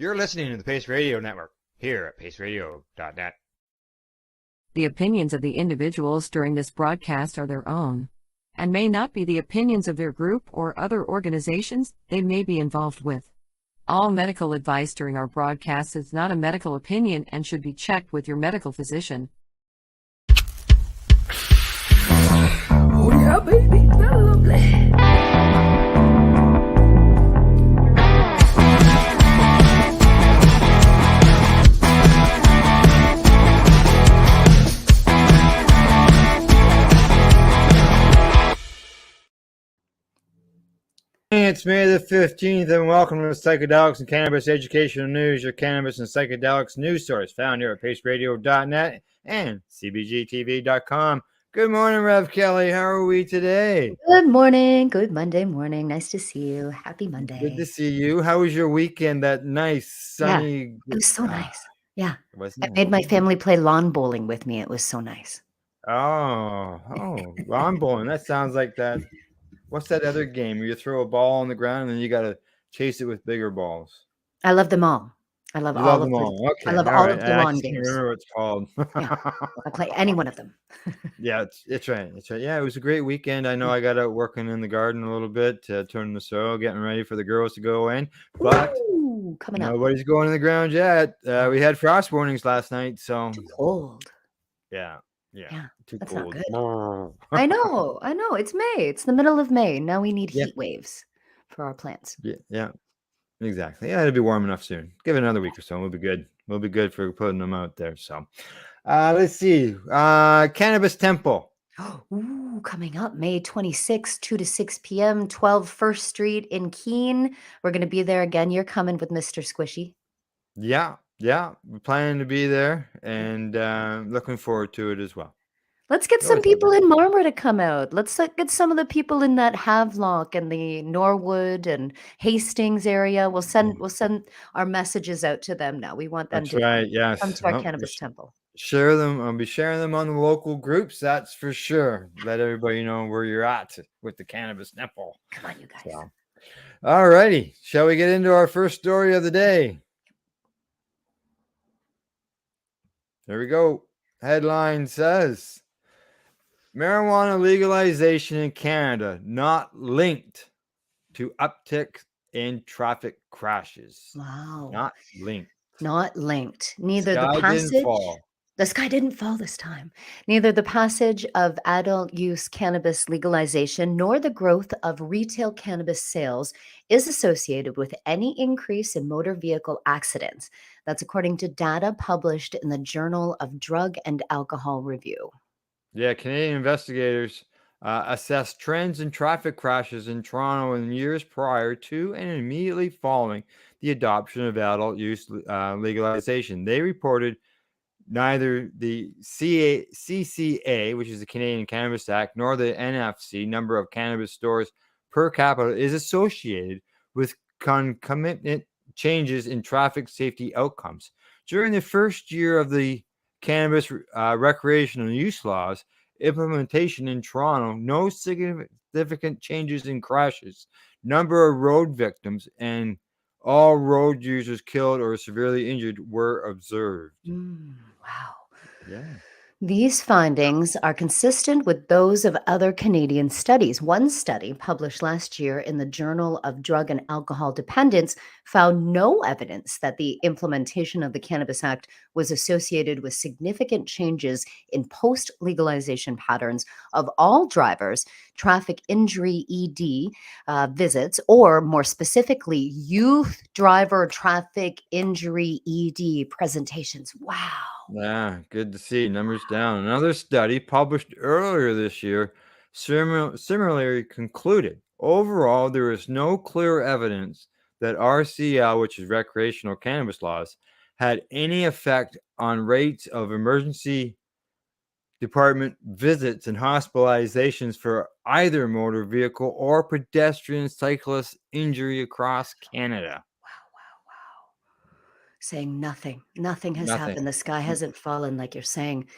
You're listening to the Pace Radio Network here at paceradio.net. The opinions of the individuals during this broadcast are their own and may not be the opinions of their group or other organizations they may be involved with. All medical advice during our broadcast is not a medical opinion and should be checked with your medical physician. Oh yeah, baby, that's lovely. It's May the 15th, and welcome to Psychedelics and Cannabis Educational News, your cannabis and psychedelics news source found here at paceradio.net and cbgtv.com. Good morning, Rev Kelly. How are we today? Good morning. Good Monday morning. Nice to see you. Happy Monday. Good to see you. How was your weekend? That nice, sunny... It was so nice. Yeah. Wasn't I it? made my family play lawn bowling with me. It was so nice. Oh, lawn bowling. That sounds like that. What's that other game where you throw a ball on the ground and then you got to chase it with bigger balls? I love them all. I love You all love of them all. Okay. I love all all right. of the I lawn just can't games. remember what it's called. Yeah. I play any one of them. Yeah, it's right. It's right. Yeah, it was a great weekend. I know I got out working in the garden a little bit, turning the soil, getting ready for the girls to go in. But Ooh, coming up. nobody's going in the ground yet. We had frost warnings last night, so Too cold. yeah, too That's cold. not good. I know. It's May. It's the middle of May. Now we need Yeah. heat waves for our plants. Yeah, exactly. Yeah, it'll be warm enough soon. Give it another week or so. We'll be good. We'll be good for putting them out there. So, let's see. Cannabis Temple. Ooh, coming up May 26th, 2 to 6 p.m., 12 First Street in Keene. We're going to be there again. You're coming with Mr. Squishy. Yeah. We're planning to be there and looking forward to it as well. Let's get some people in Marmora to come out. Let's get some of the people in that Havelock and the Norwood and Hastings area. We'll send our messages out to them now. We want them That's right. Yes. come to our cannabis temple. Share them. I'll be sharing them on the local groups. That's for sure. Let everybody know where you're at with the Cannabis Temple. Come on, you guys. So, all righty. Shall we get into our first story of the day? There we go. Headline says, marijuana legalization in Canada not linked to upticks in traffic crashes. Wow. Not linked. Not linked. Neither Sky the passage. didn't fall. The sky didn't fall this time. Neither the passage of adult use cannabis legalization nor the growth of retail cannabis sales is associated with any increase in motor vehicle accidents. That's according to data published in the Journal of Drug and Alcohol Review. Yeah, Canadian investigators assessed trends in traffic crashes in Toronto in years prior to and immediately following the adoption of adult use legalization. They reported neither the CCA, which is the Canadian Cannabis Act, nor the NFC, number of cannabis stores per capita, is associated with concomitant changes in traffic safety outcomes. During the first year of the cannabis recreational use laws implementation in Toronto, no significant changes in crashes, number of road victims, and all road users killed or severely injured were observed. Wow. Yeah. These findings are consistent with those of other Canadian studies. One study published last year in the Journal of Drug and Alcohol Dependence found no evidence that the implementation of the Cannabis Act was associated with significant changes in post-legalization patterns of all drivers, traffic injury ED visits, or more specifically, youth driver traffic injury ED presentations. Wow. Yeah, good to see. Numbers down. Another study published earlier this year similarly concluded overall there is no clear evidence that RCL, which is recreational cannabis laws, had any effect on rates of emergency department visits and hospitalizations for either motor vehicle or pedestrian cyclist injury across Canada. Saying nothing has Nothing. happened. The sky hasn't fallen, like you're saying.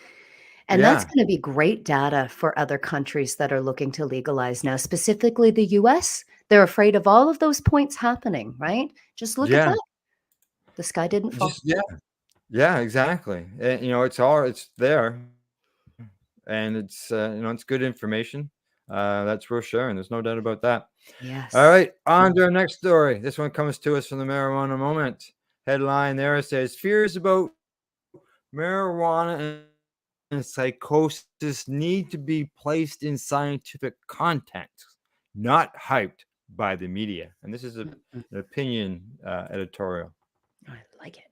And that's going to be great data for other countries that are looking to legalize now, specifically the US. They're afraid of all of those points happening, right? Just look at that. The sky didn't fall. Just yeah, exactly. It's there, and it's good information. That's worth sharing. There's no doubt about that. All Yes. right, on to our next story. This one comes to us from the Marijuana Moment. Headline there says fears about marijuana and psychosis need to be placed in scientific context, not hyped by the media. And this is Mm-mm. an opinion editorial. I like it.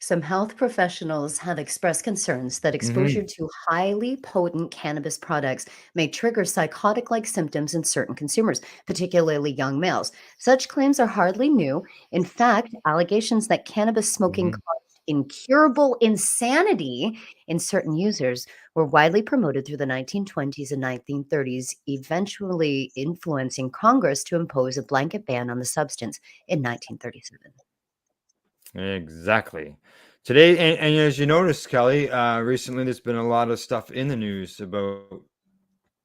Some health professionals have expressed concerns that exposure Hmm. to highly potent cannabis products may trigger psychotic like symptoms in certain consumers, particularly young males. Such claims are hardly new. In fact, allegations that cannabis smoking Hmm. caused incurable insanity in certain users were widely promoted through the 1920s and 1930s, eventually influencing Congress to impose a blanket ban on the substance in 1937. Exactly. Today, and as you notice, Kelly, recently there's been a lot of stuff in the news about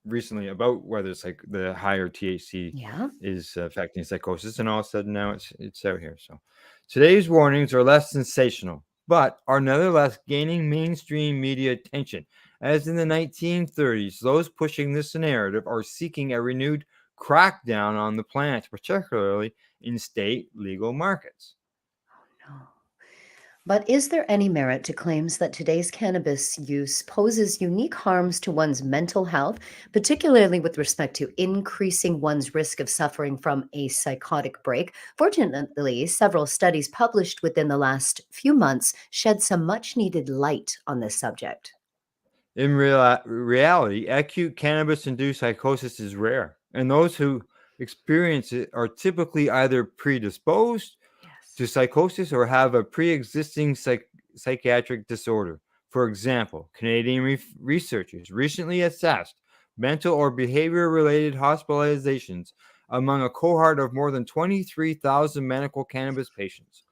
whether it's like the higher THC Yeah. is affecting psychosis, and all of a sudden now it's out here. So today's warnings are less sensational, but are nevertheless gaining mainstream media attention. As in the 1930s, those pushing this narrative are seeking a renewed crackdown on the plant, particularly in state legal markets. No. But is there any merit to claims that today's cannabis use poses unique harms to one's mental health, particularly with respect to increasing one's risk of suffering from a psychotic break? Fortunately, several studies published within the last few months shed some much needed light on this subject. In reality, acute cannabis induced psychosis is rare, and those who experience it are typically either predisposed Yes. to psychosis or have a pre existing psychiatric disorder. For example, Canadian researchers recently assessed mental or behavior related hospitalizations among a cohort of more than 23,000 medical cannabis patients.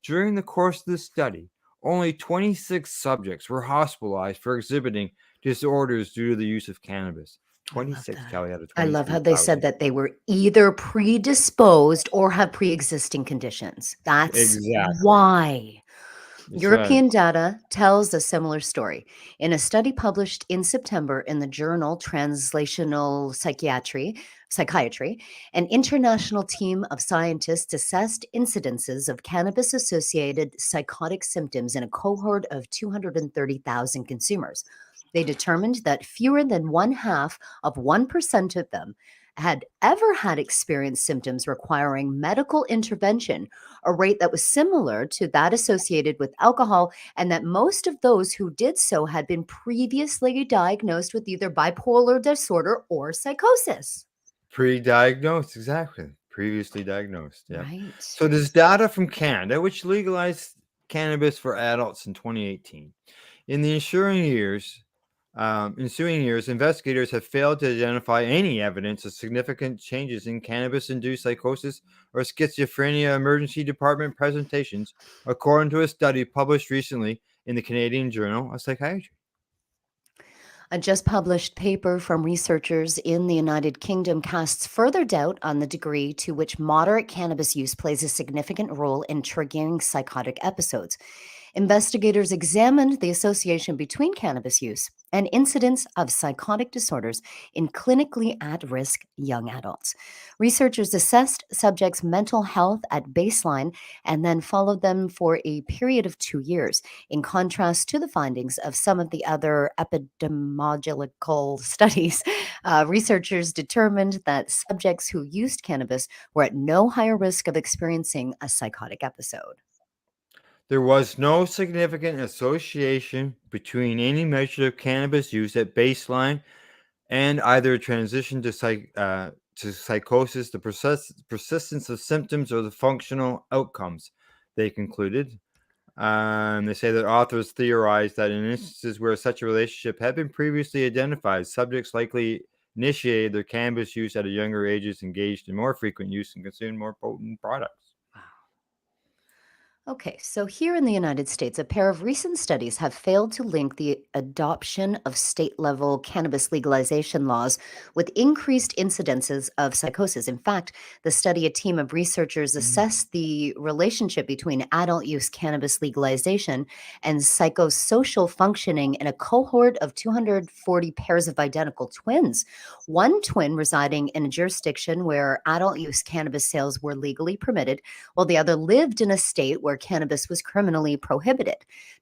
During the course of the study, only 26 subjects were hospitalized for exhibiting disorders due to the use of cannabis. I love 26, that. Kelly, out of I love how they said 23,000. that they were either predisposed or have pre-existing conditions. That's Exactly. why. That's right. European data tells a similar story. In a study published in September in the journal Translational Psychiatry, an international team of scientists assessed incidences of cannabis associated psychotic symptoms in a cohort of 230,000 consumers. They determined that fewer than one half of 1% of them had ever had experienced symptoms requiring medical intervention, a rate that was similar to that associated with alcohol, and that most of those who did so had been previously diagnosed with either bipolar disorder or psychosis. Pre-diagnosed, exactly. Previously diagnosed, yeah. Right. So there's data from Canada, which legalized cannabis for adults in 2018. In the ensuing years, investigators have failed to identify any evidence of significant changes in cannabis-induced psychosis or schizophrenia emergency department presentations, according to a study published recently in the Canadian Journal of Psychiatry. A just published paper from researchers in the United Kingdom casts further doubt on the degree to which moderate cannabis use plays a significant role in triggering psychotic episodes. Investigators examined the association between cannabis use and incidence of psychotic disorders in clinically at risk young adults. Researchers assessed subjects' mental health at baseline and then followed them for a period of 2 years. In contrast to the findings of some of the other epidemiological studies, researchers determined that subjects who used cannabis were at no higher risk of experiencing a psychotic episode. There was no significant association between any measure of cannabis use at baseline and either transition to psychosis, the persistence of symptoms, or the functional outcomes. They concluded. They say that authors theorized that in instances where such a relationship had been previously identified, subjects likely initiated their cannabis use at a younger ages, engaged in more frequent use, and consumed more potent products. Okay, so here in the United States, a pair of recent studies have failed to link the adoption of state level cannabis legalization laws with increased incidences of psychosis. In fact, the study, a team of researchers Mhm. assessed the relationship between adult use cannabis legalization and psychosocial functioning in a cohort of 240 pairs of identical twins. One twin residing in a jurisdiction where adult use cannabis sales were legally permitted while the other lived in a state where cannabis was criminally prohibited.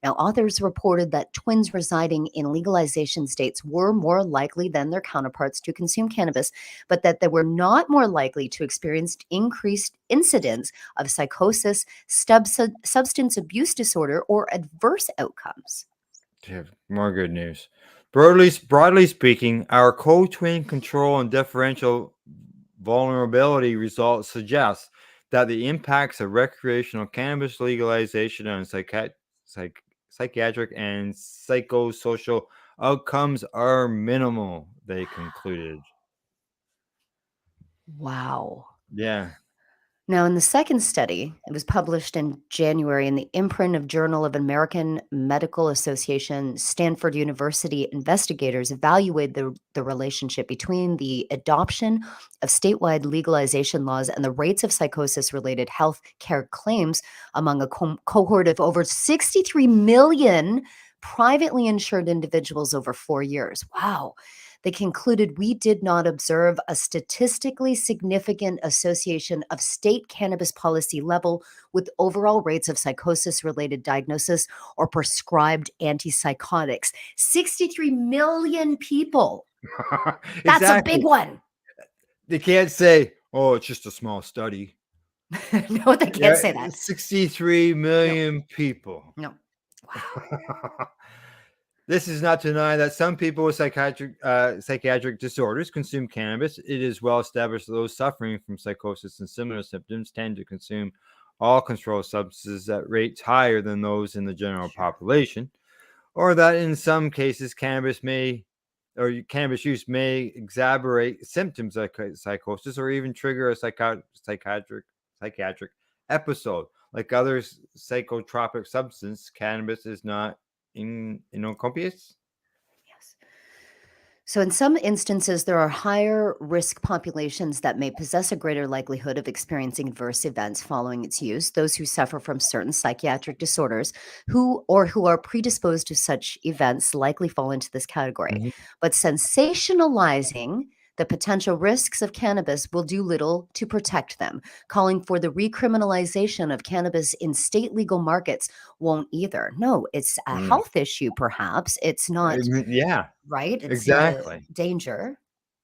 Now, authors reported that twins residing in legalization states were more likely than their counterparts to consume cannabis, but that they were not more likely to experience increased incidence of psychosis, substance abuse disorder, or adverse outcomes. Yeah, more good news. Broadly speaking, our co-twin control and differential vulnerability results suggest that the impacts of recreational cannabis legalization on psychiatric and psychosocial outcomes are minimal, they concluded. Wow. Yeah. Now, in the second study, it was published in January in the imprint of Journal of American Medical Association, Stanford University investigators evaluated the relationship between the adoption of statewide legalization laws and the rates of psychosis related health care claims among a cohort of over 63 million privately insured individuals over 4 years. Wow. They concluded we did not observe a statistically significant association of state cannabis policy level with overall rates of psychosis related diagnosis or prescribed antipsychotics. 63 million people. That's a big Exactly. one. They can't say, "Oh, it's just a small study." No, they can't Yeah, say that. 63 No, million people. no. Wow. This is not to deny that some people with psychiatric disorders consume cannabis. It is well established that those suffering from psychosis and similar symptoms tend to consume all controlled substances at rates higher than those in the general Sure. population, or that in some cases cannabis use may exacerbate symptoms like psychosis or even trigger a psychiatric episode. Like other psychotropic substance, cannabis is not innocuous. Yes. So, in some instances, there are higher risk populations that may possess a greater likelihood of experiencing adverse events following its use. Those who suffer from certain psychiatric disorders who are predisposed to such events likely fall into this category. Mhm. But sensationalizing the potential risks of cannabis will do little to protect them. Calling for the recriminalization of cannabis in state legal markets won't either. No, it's a Mm. health issue, perhaps. It's not. Yeah, Right? It's not a exactly. danger.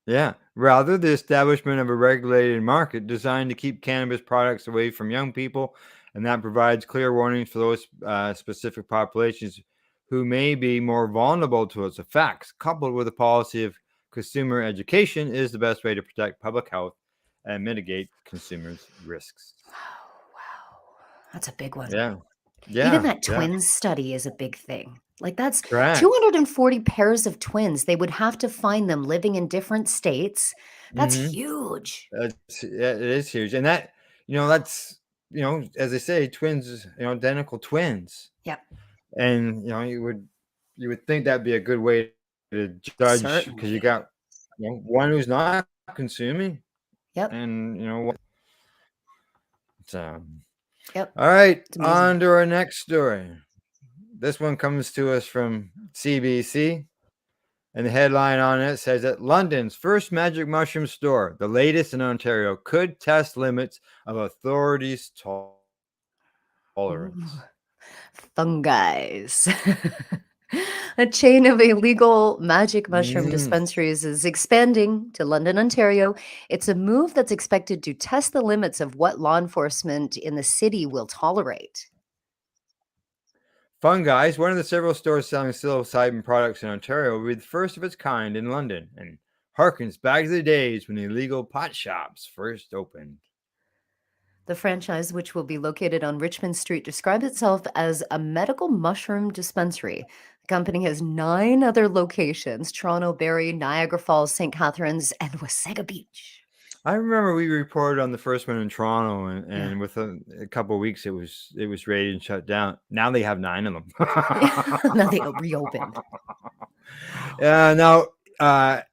Yeah. Rather, the establishment of a regulated market designed to keep cannabis products away from young people, and that provides clear warnings for those specific populations who may be more vulnerable to its effects, coupled with a policy of consumer education, is the best way to protect public health and mitigate consumers' risks. Wow. That's a big one. Yeah. Even Yeah. that Yeah. twins study is a big thing. Like, that's Correct. 240 pairs of twins. They would have to find them living in different states. That's Hmm. huge. Yeah, it is huge, and that's as they say, twins, identical twins, Yep. and you would think that'd be a good way to judge because you Certainly. got one who's not consuming, Yep. and so Yep. all right, It's amazing. on to our next story. This one comes to us from CBC. And the headline on it says that London's first magic mushroom store, the latest in Ontario, could test limits of authorities' Ooh. tolerance. Fungis. A chain of illegal magic mushroom Mm. dispensaries is expanding to London, Ontario. It's a move that's expected to test the limits of what law enforcement in the city will tolerate. Fungi is one of the several stores selling psilocybin products in Ontario, will be the first of its kind in London, and harkens back to the days when illegal pot shops first opened. The franchise, which will be located on Richmond Street, describes itself as a medical mushroom dispensary. The company has 9 other locations: Toronto, Barrie, Niagara Falls, St. Catharines, and Wasaga Beach. I remember we reported on the first one in Toronto, and, Yeah. and within a couple of weeks, it was raided and shut down. Now they have 9 of them. Now they reopened. Now,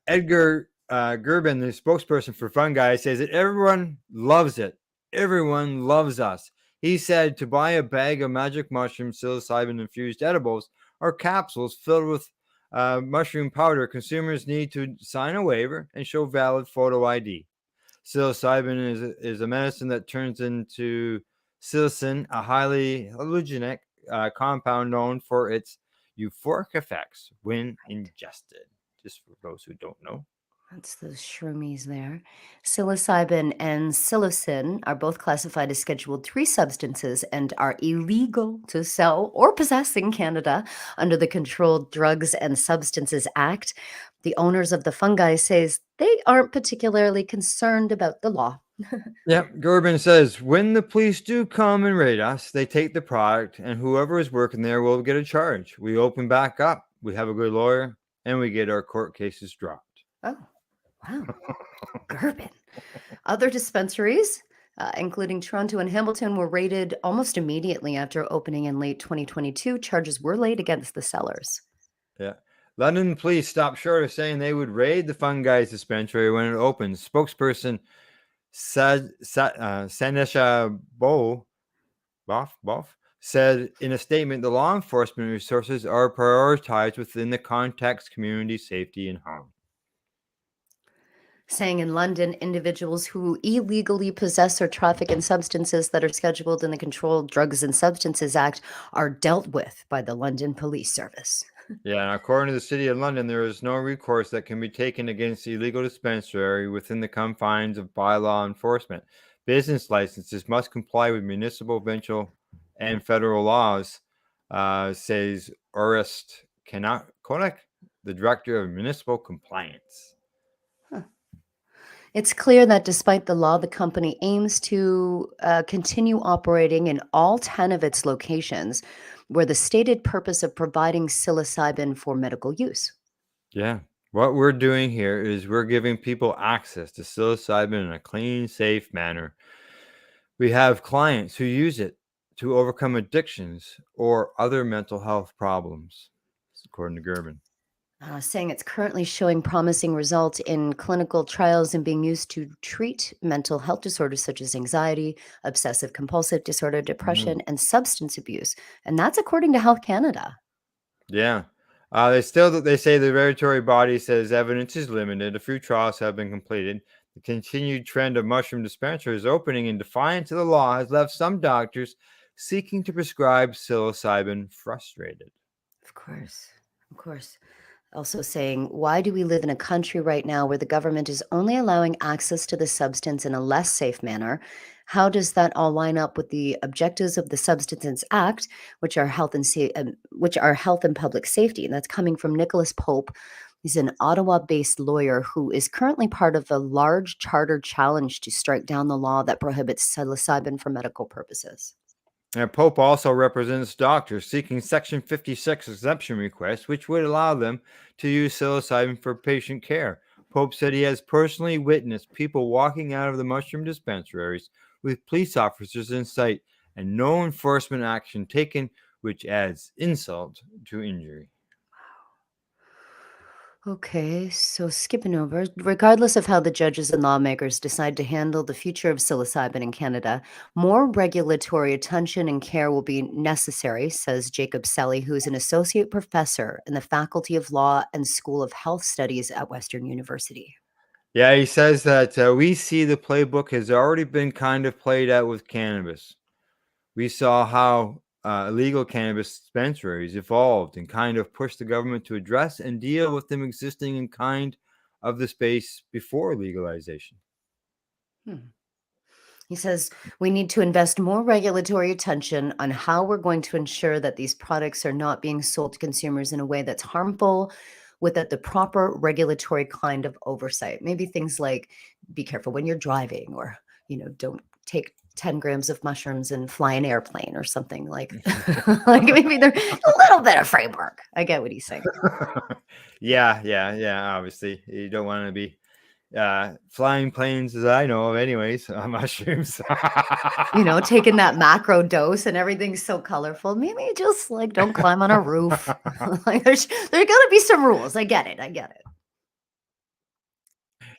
Edgar Gerben, the spokesperson for Fungi, says that everyone loves it. Everyone loves us. He said to buy a bag of magic mushroom psilocybin infused edibles or capsules filled with mushroom powder, consumers need to sign a waiver and show valid photo ID. Psilocybin is a medicine that turns into psilocin, a highly hallucinogenic compound known for its euphoric effects when ingested. Just for those who don't know. That's those shroomies there. Psilocybin and psilocin are both classified as Scheduled 3 substances and are illegal to sell or possess in Canada under the Controlled Drugs and Substances Act. The owners of the fungi says they aren't particularly concerned about the law. Yep, Gerben says when the police do come and raid us, they take the product, and whoever is working there will get a charge. We open back up, we have a good lawyer, and we get our court cases dropped. Oh, wow. Gerben. Other dispensaries, including Toronto and Hamilton, were raided almost immediately after opening in late 2022. Charges were laid against the sellers. Yeah. London police stopped short of saying they would raid the Fungi's dispensary when it opens. Spokesperson Sanesha Boff said in a statement the law enforcement resources are prioritized within the context, community safety, and harm. Saying in London, individuals who illegally possess or traffic in substances that are scheduled in the Controlled Drugs and Substances Act are dealt with by the London Police Service. Yeah, and according to the City of London, there is no recourse that can be taken against the illegal dispensary within the confines of bylaw enforcement. Business licenses must comply with municipal, provincial, and federal laws, says Orest Konak, the director of municipal compliance. It's clear that despite the law, the company aims to continue operating in all 10 of its locations where the stated purpose of providing psilocybin for medical use. Yeah. What we're doing here is we're giving people access to psilocybin in a clean, safe manner. We have clients who use it to overcome addictions or other mental health problems, according to Gerben. Saying it's currently showing promising results in clinical trials and being used to treat mental health disorders such as anxiety, obsessive compulsive disorder, depression, and substance abuse. And that's according to Health Canada. Yeah. They say the regulatory body says evidence is limited. A few trials have been completed. The continued trend of mushroom dispensaries opening in defiance of the law has left some doctors seeking to prescribe psilocybin frustrated. Of course. Of course. Also saying, why do we live in a country right now where the government is only allowing access to the substance in a less safe manner? How does that all line up with the objectives of the Substances Act, which are health and public safety? And that's coming from Nicholas Pope. He's an Ottawa-based lawyer who is currently part of a large charter challenge to strike down the law that prohibits psilocybin for medical purposes. And Pope also represents doctors seeking Section 56 exemption requests, which would allow them to use psilocybin for patient care. Pope said he has personally witnessed people walking out of the mushroom dispensaries with police officers in sight and no enforcement action taken, which adds insult to injury. Okay, so skipping over, regardless of how the judges and lawmakers decide to handle the future of psilocybin in Canada, more regulatory attention and care will be necessary, says Jacob Selly, who is an associate professor in the Faculty of Law and School of Health Studies at Western University. Yeah, he says that we see the playbook has already been kind of played out with cannabis. We saw how illegal cannabis dispensaries evolved and kind of pushed the government to address and deal with them existing in kind of the space before legalization. He says we need to invest more regulatory attention on how we're going to ensure that these products are not being sold to consumers in a way that's harmful without the proper regulatory kind of oversight. Maybe things like be careful when you're driving, or, don't take 10 grams of mushrooms and fly an airplane or something like like maybe there's a little bit of framework. I get what he's saying. Yeah. Obviously, you don't want to be flying planes as I know of, anyways, mushrooms. Taking that macro dose and everything's so colorful. Maybe just like don't climb on a roof. Like there gotta be some rules. I get it.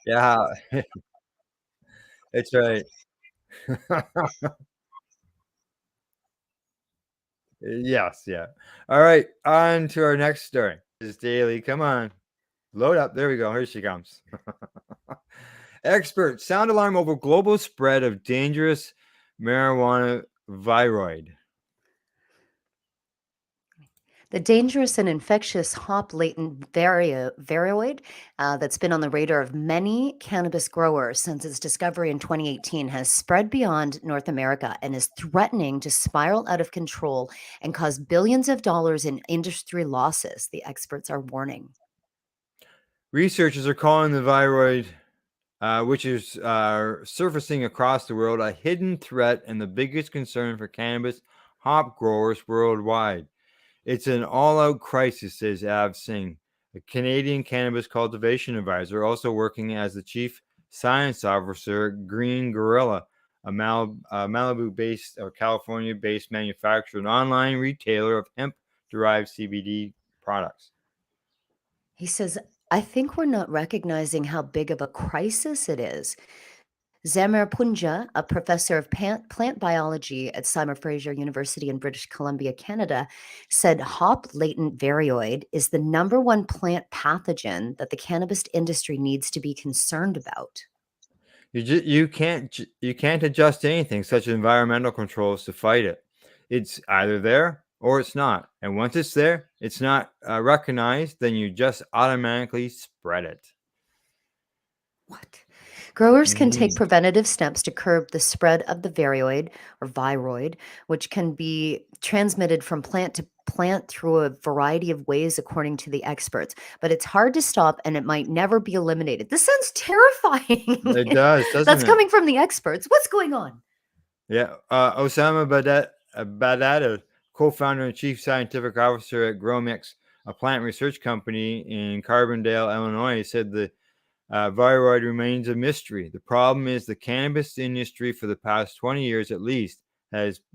Yeah, it's right. Yes, yeah. All right, on to our next story. This is Daily. Come on, load up. There we go. Here she comes. Experts sound alarm over global spread of dangerous marijuana viroid. The dangerous and infectious hop latent viroid that's been on the radar of many cannabis growers since its discovery in 2018 has spread beyond North America and is threatening to spiral out of control and cause billions of dollars in industry losses, the experts are warning. Researchers are calling the viroid, which is surfacing across the world, a hidden threat and the biggest concern for cannabis hop growers worldwide. It's an all-out crisis, says Av Singh, a Canadian cannabis cultivation advisor, also working as the chief science officer at Green Gorilla, a Malibu-based or California-based manufacturer and online retailer of hemp-derived CBD products. He says, I think we're not recognizing how big of a crisis it is. Zamer Punja, a professor of plant biology at Simon Fraser University in British Columbia, Canada, said hop latent viroid is the number one plant pathogen that the cannabis industry needs to be concerned about. You can't adjust anything such as environmental controls to fight it. It's either there or it's not. And once it's there, it's not recognized, then you just automatically spread it. What? Growers can take preventative steps to curb the spread of the viroid, which can be transmitted from plant to plant through a variety of ways, according to the experts. But it's hard to stop and it might never be eliminated. This sounds terrifying. It does, doesn't That's it? coming from the experts. What's going on? Yeah. Osama Badada, co-founder and chief scientific officer at GrowMix, a plant research company in Carbondale, Illinois, said the viroid remains a mystery. The problem is the cannabis industry for the past 20 years at least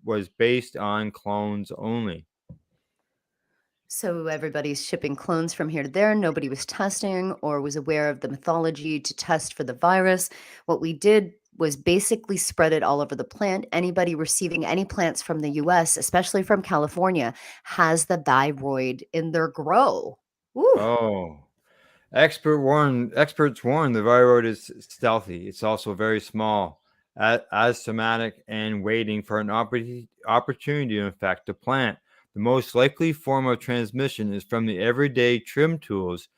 was based on clones only. So everybody's shipping clones from here to there. Nobody was testing or was aware of the methodology to test for the virus. What we did was basically spread it all over the plant. Anybody receiving any plants from the US, especially from California, has the viroid in their grow. Ooh. Oh. Experts warn the viroid is stealthy. It's also very small, asymptomatic, and waiting for an opportunity to infect the plant. The most likely form of transmission is from the everyday trim tools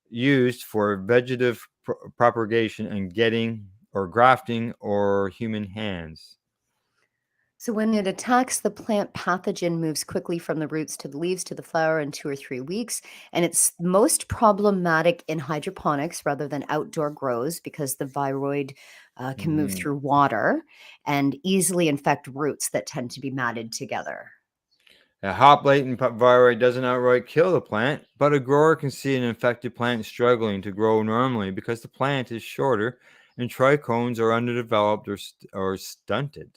used for vegetative propagation and getting or grafting or human hands. So when it attacks the plant, pathogen moves quickly from the roots to the leaves to the flower in 2 or 3 weeks. And it's most problematic in hydroponics rather than outdoor grows because the viroid can move through water and easily infect roots that tend to be matted together. A hop latent viroid doesn't outright kill the plant, but a grower can see an infected plant struggling to grow normally because the plant is shorter and trichomes are underdeveloped or stunted.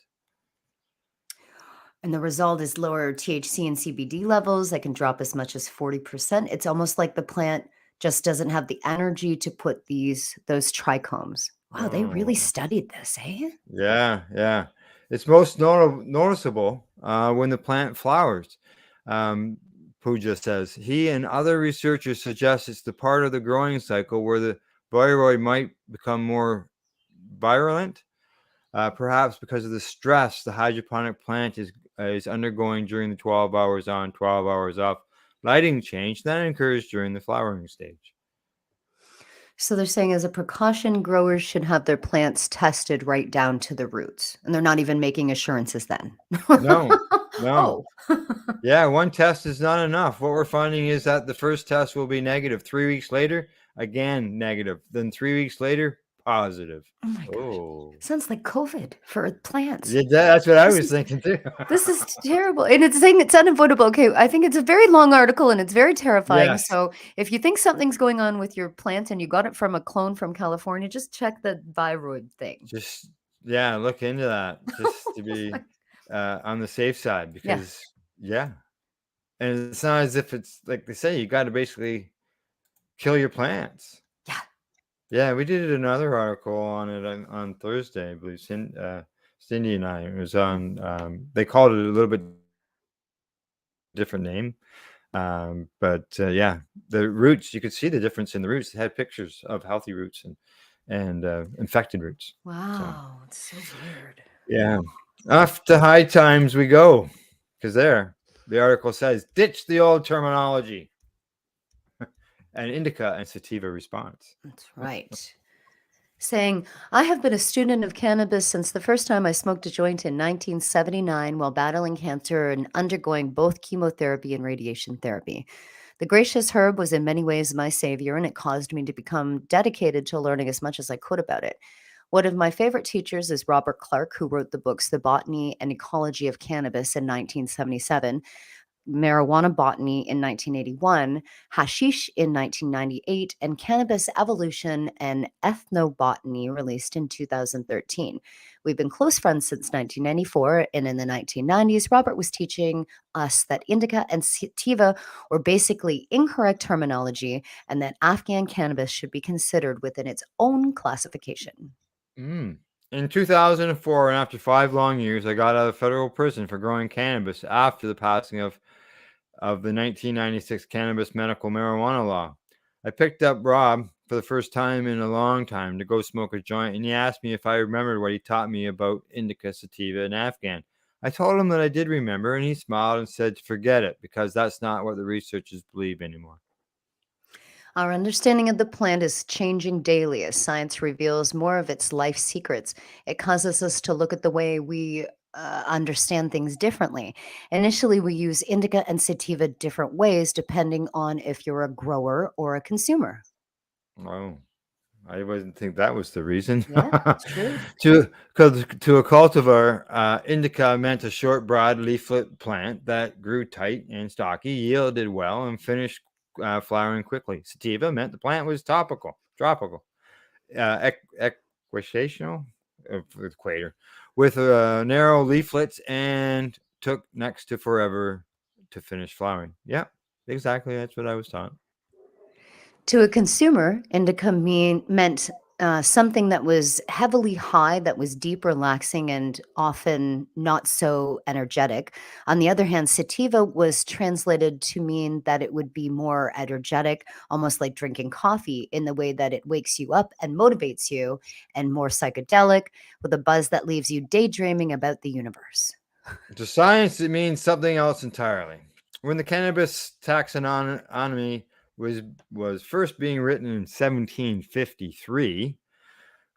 And the result is lower THC and CBD levels that can drop as much as 40%. It's almost like the plant just doesn't have the energy to put those trichomes. Wow, they really studied this, eh? Yeah. It's most noticeable when the plant flowers. Puja says he and other researchers suggest it's the part of the growing cycle where the viroid might become more virulent, perhaps because of the stress the hydroponic plant is undergoing during the 12 hours on, 12 hours off lighting change that occurs during the flowering stage. So they're saying as a precaution, growers should have their plants tested right down to the roots. And they're not even making assurances then. No. Oh. Yeah, one test is not enough. What we're finding is that the first test will be negative. 3 weeks later, again, negative. Then 3 weeks later, positive. Oh my gosh. Oh, Sounds like COVID for plants. yeah, that's what I This was is thinking too. this is terrible. And it's saying it's unavoidable. Okay, I think it's a very long article and it's very terrifying. Yes, So if you think something's going on with your plant and you got it from a clone from California, just check the viroid thing. just yeah, look into that just to be on the safe side Yeah. because yeah, and it's not as if it's like they say you got to basically kill your plants. Yeah. Yeah, we did another article on it on Thursday, I believe. Cindy and I. It was on. They called it a little bit different name, but yeah, the roots. You could see the difference in the roots. They had pictures of healthy roots and infected roots. So Wow, it's so weird. yeah, off to high times we go, because there the article says ditch the old terminology and Indica and Sativa Response. That's right. Saying, I have been a student of cannabis since the first time I smoked a joint in 1979 while battling cancer and undergoing both chemotherapy and radiation therapy. The gracious herb was in many ways my savior, and it caused me to become dedicated to learning as much as I could about it. One of my favorite teachers is Robert Clark, who wrote the books The Botany and Ecology of Cannabis in 1977, Marijuana Botany in 1981, Hashish in 1998, and Cannabis Evolution and Ethnobotany released in 2013. We've been close friends since 1994, and in the 1990s, Robert was teaching us that indica and sativa were basically incorrect terminology and that Afghan cannabis should be considered within its own classification. Mm. In 2004, and after 5 long years, I got out of federal prison for growing cannabis after the passing of the 1996 cannabis medical marijuana law. I picked up Rob for the first time in a long time to go smoke a joint, and he asked me if I remembered what he taught me about indica, sativa, and Afghan. I told him that I did remember, and he smiled and said, forget it, because that's not what the researchers believe anymore. Our understanding of the plant is changing daily as science reveals more of its life secrets. It causes us to look at the way we understand things differently. Initially, we use indica and sativa different ways depending on if you're a grower or a consumer. Oh, I wouldn't think that was the reason. Yeah, it's true. To a cultivar, indica meant a short, broad leaflet plant that grew tight and stocky, yielded well, and finished flowering quickly. Sativa meant the plant was tropical, equational, equator, with narrow leaflets and took next to forever to finish flowering. Yeah, exactly. That's what I was taught. To a consumer, indica meant something that was heavily high, that was deep, relaxing, and often not so energetic. On the other hand, sativa was translated to mean that it would be more energetic, almost like drinking coffee, in the way that it wakes you up and motivates you, and more psychedelic, with a buzz that leaves you daydreaming about the universe. To science, it means something else entirely. When the cannabis taxonomy was first being written in 1753,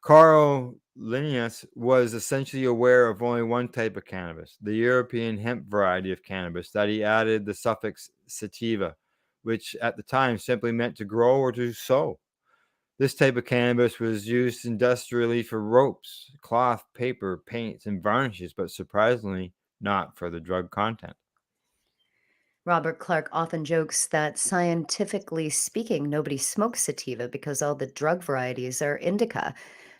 Carl Linnaeus was essentially aware of only one type of cannabis, the European hemp variety of cannabis, that he added the suffix sativa, which at the time simply meant to grow or to sow. This type of cannabis was used industrially for ropes, cloth, paper, paints, and varnishes, but surprisingly not for the drug content. Robert Clark often jokes that scientifically speaking, nobody smokes sativa because all the drug varieties are indica.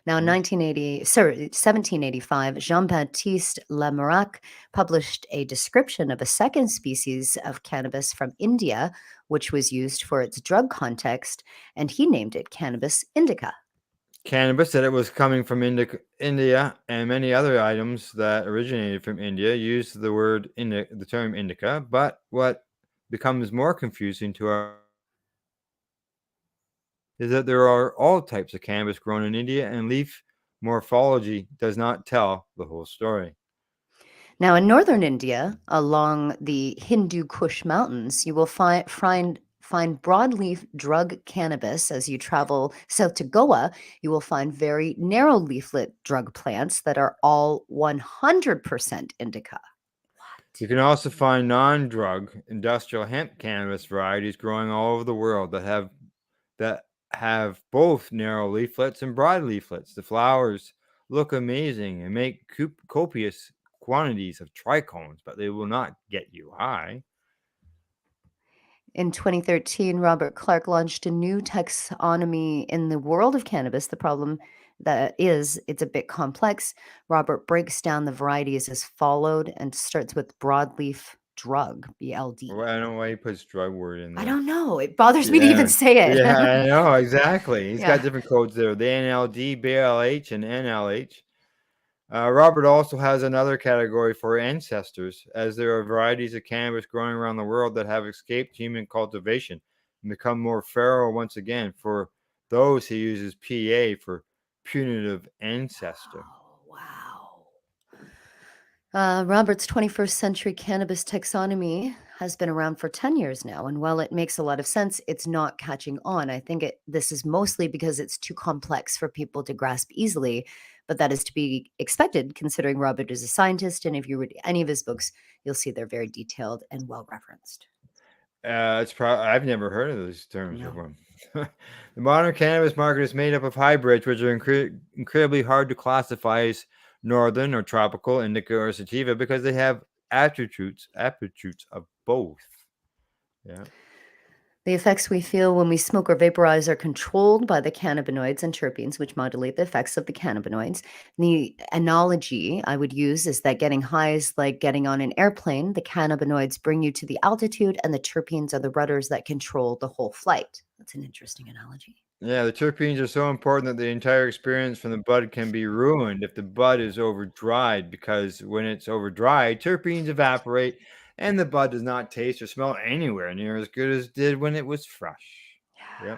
Now, in Mm. 1785, Jean-Baptiste Lamarck published a description of a second species of cannabis from India, which was used for its drug context, and he named it cannabis indica. Cannabis said it was coming from India, and many other items that originated from India used the term indica. But what becomes more confusing to our is that there are all types of cannabis grown in India, and leaf morphology does not tell the whole story. Now, in northern India, along the Hindu Kush Mountains, you will find broadleaf drug cannabis. As you travel south to Goa, you will find very narrow leaflet drug plants that are all 100% indica. You can also find non-drug industrial hemp cannabis varieties growing all over the world that have both narrow leaflets and broad leaflets. The flowers look amazing and make copious quantities of trichomes, but they will not get you high. In 2013, Robert Clark launched a new taxonomy in the world of cannabis. The problem that is, it's a bit complex. Robert breaks down the varieties as followed and starts with broadleaf drug, BLD. Well, I don't know why he puts drug word in I there. don't know. It bothers me to Yeah, even say it. yeah, I know, exactly. He's Yeah. got different codes there. The NLD, BLH, and NLH. Robert also has another category for ancestors, as there are varieties of cannabis growing around the world that have escaped human cultivation and become more feral once again. For those, he uses PA for punitive ancestor. Wow. Robert's 21st century cannabis taxonomy has been around for 10 years now. And while it makes a lot of sense, it's not catching on. I think this is mostly because it's too complex for people to grasp easily. But that is to be expected, considering Robert is a scientist. And if you read any of his books, you'll see they're very detailed and well referenced. I've never heard of those terms No. before. The modern cannabis market is made up of hybrids, which are incredibly hard to classify as northern or tropical, indica or sativa, because they have attributes of both. Yeah. The effects we feel when we smoke or vaporize are controlled by the cannabinoids and terpenes, which modulate the effects of the cannabinoids. The analogy I would use is that getting high is like getting on an airplane. The cannabinoids bring you to the altitude, and the terpenes are the rudders that control the whole flight. That's an interesting analogy. Yeah, the terpenes are so important that the entire experience from the bud can be ruined if the bud is over dried, because when it's over dried, terpenes evaporate and the bud does not taste or smell anywhere near as good as it did when it was fresh. Yep.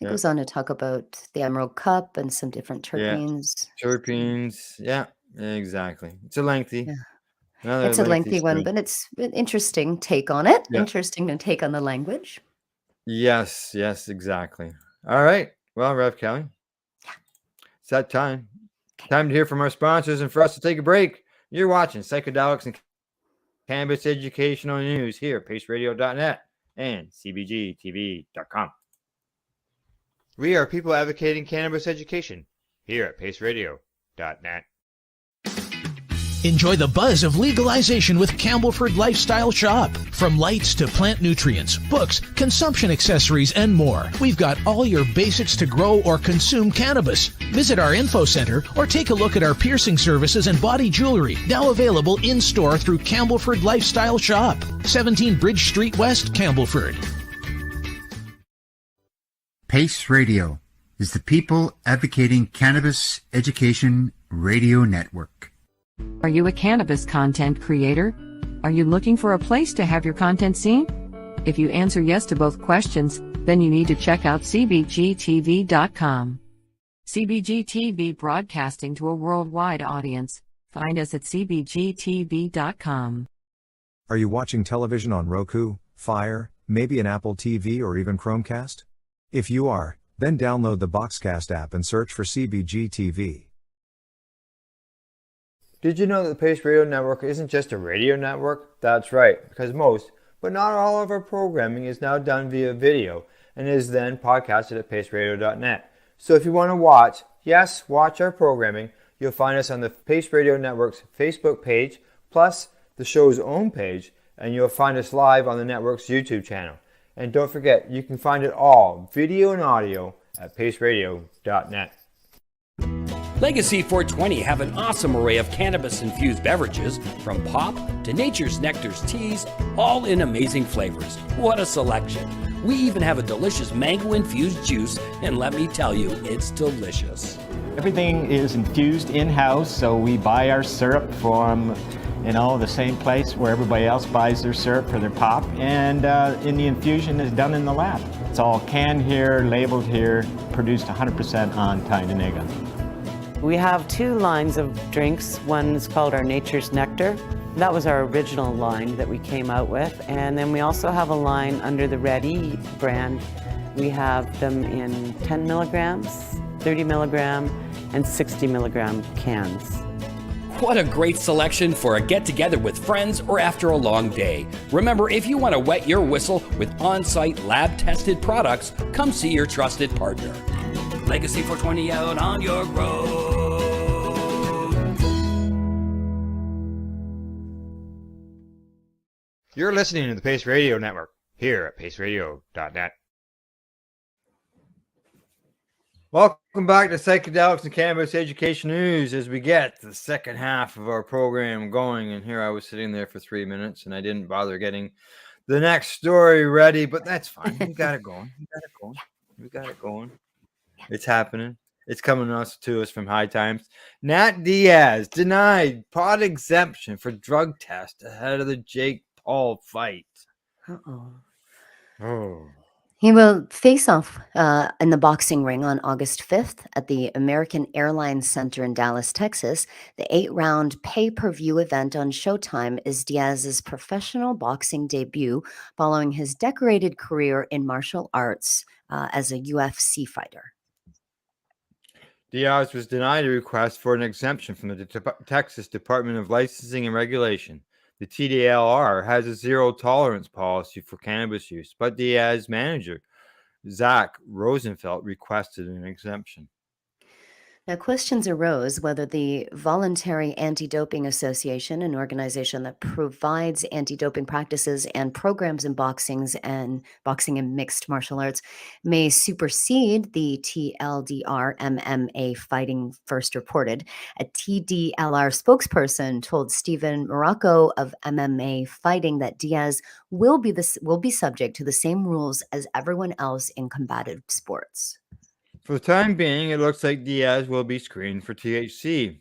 It Yeah. goes on to talk about the Emerald Cup and some different Yeah. terpenes. Terpenes. Yeah, exactly. It's a lengthy. Yeah. Another It's a lengthy one, story. but it's an interesting take on it. Yeah. Interesting to take on the language. Yes, exactly. All right. Well, Rev Kelly, it's that time. Okay. Time to hear from our sponsors and for us to take a break. You're watching Psychedelics and Cannabis Educational News here at paceradio.net and cbgtv.com. We are people advocating cannabis education here at paceradio.net. Enjoy the buzz of legalization with Campbellford Lifestyle Shop. From lights to plant nutrients, books, consumption accessories, and more, we've got all your basics to grow or consume cannabis. Visit our info center or take a look at our piercing services and body jewelry, now available in-store through Campbellford Lifestyle Shop, 17 Bridge Street West, Campbellford. Pace Radio is the people advocating cannabis education radio network. Are you a cannabis content creator? Are you looking for a place to have your content seen? If you answer yes to both questions, then you need to check out cbgtv.com. CBGTV broadcasting to a worldwide audience. Find us at cbgtv.com. Are you watching television on Roku, Fire, maybe an Apple TV or even Chromecast? If you are, then download the Boxcast app and search for CBGTV. Did you know that the Pace Radio Network isn't just a radio network? That's right, because most, but not all of our programming is now done via video and is then podcasted at paceradio.net. So if you want to watch our programming, you'll find us on the Pace Radio Network's Facebook page, plus the show's own page, and you'll find us live on the network's YouTube channel. And don't forget, you can find it all, video and audio, at paceradio.net. Legacy 420 have an awesome array of cannabis-infused beverages, from pop to Nature's Nectar's teas, all in amazing flavors. What a selection! We even have a delicious mango-infused juice, and let me tell you, it's delicious. Everything is infused in-house, so we buy our syrup from, the same place where everybody else buys their syrup for their pop, and the infusion is done in the lab. It's all canned here, labeled here, produced 100% on Tyndonega. We have two lines of drinks. One is called our Nature's Nectar. That was our original line that we came out with. And then we also have a line under the Ready brand. We have them in 10 milligrams, 30 milligram, and 60 milligram cans. What a great selection for a get-together with friends or after a long day. Remember, if you want to wet your whistle with on-site lab-tested products, come see your trusted partner. Legacy 420 out on your road. You're listening to the Pace Radio Network here at paceradio.net. Welcome back to Psychedelics and Cannabis Education News as we get to the second half of our program going. And here I was sitting there for 3 minutes and I didn't bother getting the next story ready, but that's fine. We got it going. We got it going. It's happening. It's coming to us from High Times. Nat Diaz denied pot exemption for drug test ahead of the Jake Paul fight. Oh. He will face off in the boxing ring on August 5th at the American Airlines Center in Dallas, Texas. The 8-round pay-per-view event on Showtime is Diaz's professional boxing debut following his decorated career in martial arts as a UFC fighter. Diaz was denied a request for an exemption from the Texas Department of Licensing and Regulation. The TDLR has a zero-tolerance policy for cannabis use, but Diaz's manager, Zach Rosenfeld, requested an exemption. Now, questions arose whether the Voluntary Anti-Doping Association, an organization that provides anti-doping practices and programs in boxing and mixed martial arts, may supersede the TLDR MMA fighting first reported. A TDLR spokesperson told Stephen Morocco of MMA Fighting that Diaz will be subject to the same rules as everyone else in combative sports. For the time being, it looks like Diaz will be screened for THC.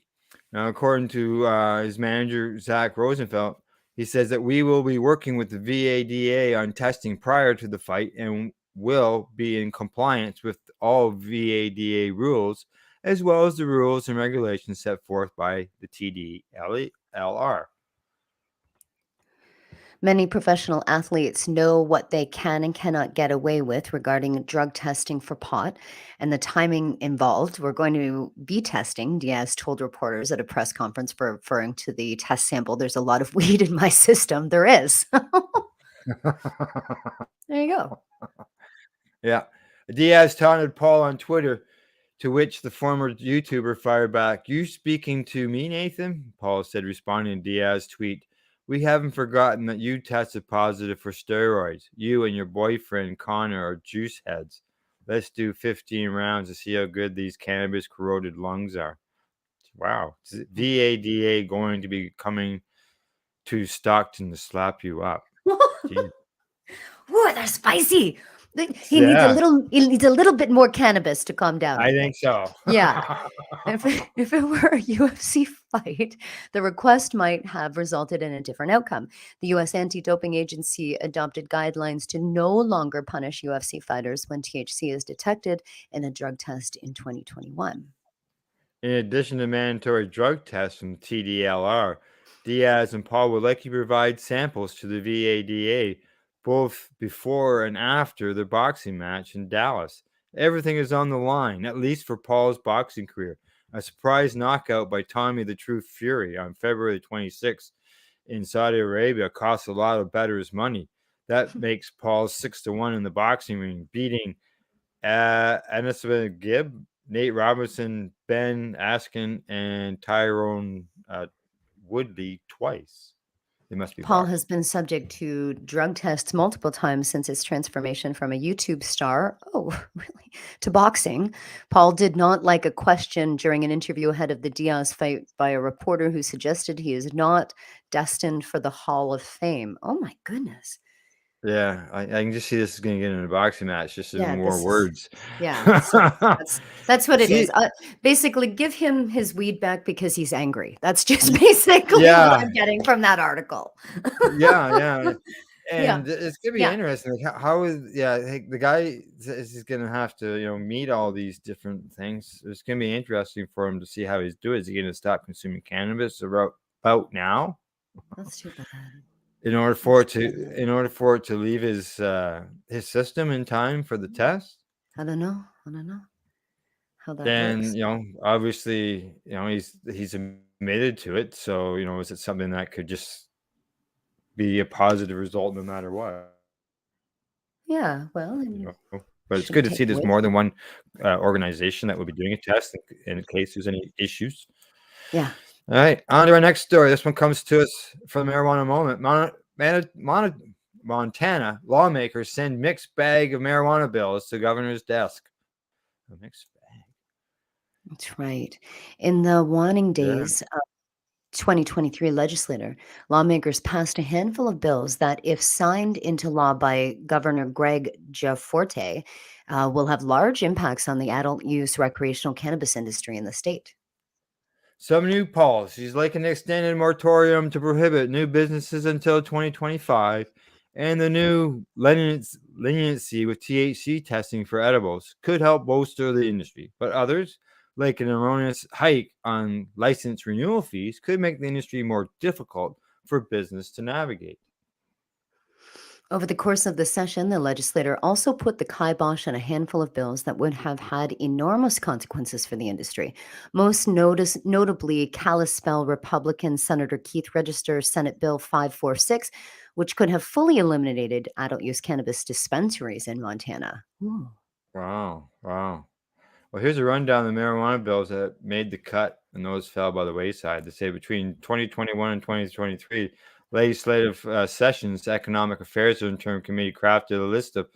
Now, according to his manager, Zach Rosenfeld, he says that we will be working with the VADA on testing prior to the fight and will be in compliance with all VADA rules, as well as the rules and regulations set forth by the TDLR. Many professional athletes know what they can and cannot get away with regarding drug testing for pot and the timing involved. We're going to be testing, Diaz told reporters at a press conference, for referring to the test sample. There's a lot of weed in my system. There is. There you go. Yeah. Diaz taunted Paul on Twitter, to which the former YouTuber fired back, "You speaking to me, Nathan?" Paul said, responding to Diaz's tweet, "We haven't forgotten that you tested positive for steroids. You and your boyfriend, Connor, are juice heads. Let's do 15 rounds to see how good these cannabis-corroded lungs are." Wow. Is VADA going to be coming to Stockton to slap you up? Ooh, they're spicy. He needs a little bit more cannabis to calm down. I think so. Yeah. If it were a UFC fight, the request might have resulted in a different outcome. The U.S. Anti-Doping Agency adopted guidelines to no longer punish UFC fighters when THC is detected in a drug test in 2021. In addition to mandatory drug tests from TDLR, Diaz and Paul will likely provide samples to the VADA both before and after the boxing match in Dallas. Everything is on the line, at least for Paul's boxing career. A surprise knockout by Tommy the Truth Fury on February 26th in Saudi Arabia cost a lot of bettors money. That makes Paul 6-1 in the boxing ring, beating Anas Gibb, Nate Robinson, Ben Askren, and Tyrone Woodley twice. They must be. Paul has been subject to drug tests multiple times since his transformation from a YouTube star, to boxing. Paul did not like a question during an interview ahead of the Diaz fight by a reporter who suggested he is not destined for the Hall of Fame. Oh my goodness. Yeah, I can just see this is going to get in a boxing match. Just Yeah, more words. That's what it is. Basically, give him his weed back because he's angry. That's just basically what I'm getting from that article. Yeah. And it's going to be interesting. Like how is the guy is going to have to meet all these different things. It's going to be interesting for him to see how he's doing. Is he going to stop consuming cannabis about now? That's too bad. In order for it to leave his system in time for the test. I don't know how that then works. obviously he's a committed to it. So, is it something that could just be a positive result no matter what? Yeah, well, I You mean, know? But it's good shouldn't to take see there's away more from than it. one organization that would be doing a test in case there's any issues. Yeah. All right, on to our next story. This one comes to us from the marijuana moment. Montana lawmakers send mixed bag of marijuana bills to governor's desk. A mixed bag. That's right. In the waning Yeah. days 2023 lawmakers passed a handful of bills that, if signed into law by Governor Greg Giaforte, will have large impacts on the adult use recreational cannabis industry in the state. Some new policies, like an extended moratorium to prohibit new businesses until 2025, and the new leniency with THC testing for edibles, could help bolster the industry. But others, like an erroneous hike on license renewal fees, could make the industry more difficult for business to navigate. Over the course of the session, the legislator also put the kibosh on a handful of bills that would have had enormous consequences for the industry. Most notably, Kalispell Republican Senator Keith Register Senate Bill 546, which could have fully eliminated adult use cannabis dispensaries in Montana. Ooh. Wow, wow. Well, here's a rundown of the marijuana bills that made the cut and those fell by the wayside. They say between 2021 and 2023, legislative sessions, Economic Affairs Interim Committee crafted a list of